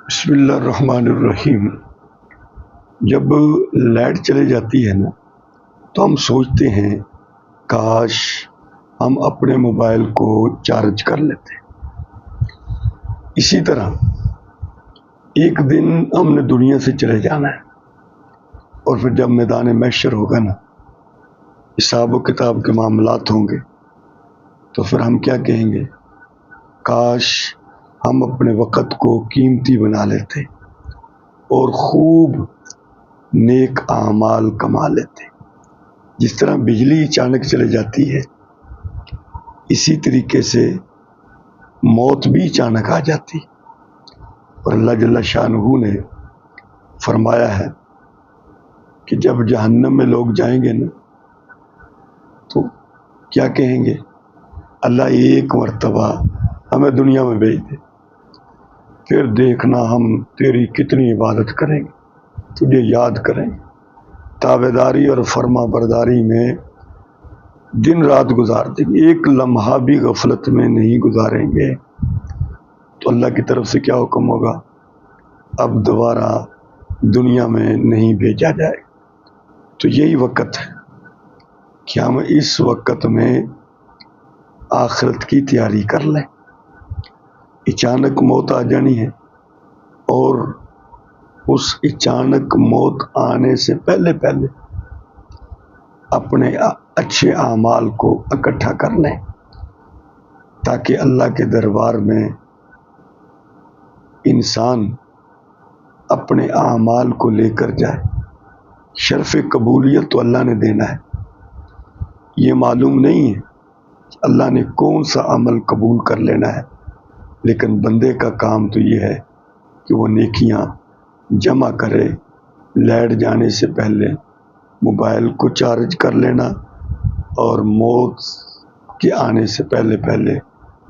بسم اللہ الرحمن الرحیم۔ جب لائٹ چلی جاتی ہے نا تو ہم سوچتے ہیں کاش ہم اپنے موبائل کو چارج کر لیتے۔ اسی طرح ایک دن ہم نے دنیا سے چلے جانا ہے، اور پھر جب میدان محشر ہوگا نا، حساب و کتاب کے معاملات ہوں گے، تو پھر ہم کیا کہیں گے؟ کاش ہم اپنے وقت کو قیمتی بنا لیتے اور خوب نیک اعمال کما لیتے۔ جس طرح بجلی اچانک چلے جاتی ہے، اسی طریقے سے موت بھی اچانک آ جاتی، اور اللہ جل شانہ نے فرمایا ہے کہ جب جہنم میں لوگ جائیں گے نا تو کیا کہیں گے؟ اللہ ایک مرتبہ ہمیں دنیا میں بھیج دے، پھر دیکھنا ہم تیری کتنی عبادت کریں گے، تجھے یاد کریں گے، تابعداری اور فرما برداری میں دن رات گزار دیں گے، ایک لمحہ بھی غفلت میں نہیں گزاریں گے۔ تو اللہ کی طرف سے کیا حکم ہوگا؟ اب دوبارہ دنیا میں نہیں بھیجا جائے۔ تو یہی وقت ہے کہ ہم اس وقت میں آخرت کی تیاری کر لیں۔ اچانک موت آ جانی ہے، اور اس اچانک موت آنے سے پہلے اپنے اچھے اعمال کو اکٹھا کر لیں، تاکہ اللہ کے دربار میں انسان اپنے اعمال کو لے کر جائے۔ شرف قبولیت تو اللہ نے دینا ہے، یہ معلوم نہیں ہے اللہ نے کون سا عمل قبول کر لینا ہے، لیکن بندے کا کام تو یہ ہے کہ وہ نیکیاں جمع کرے۔ لائٹ جانے سے پہلے موبائل کو چارج کر لینا، اور موت کے آنے سے پہلے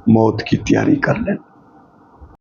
موت کی تیاری کر لینا۔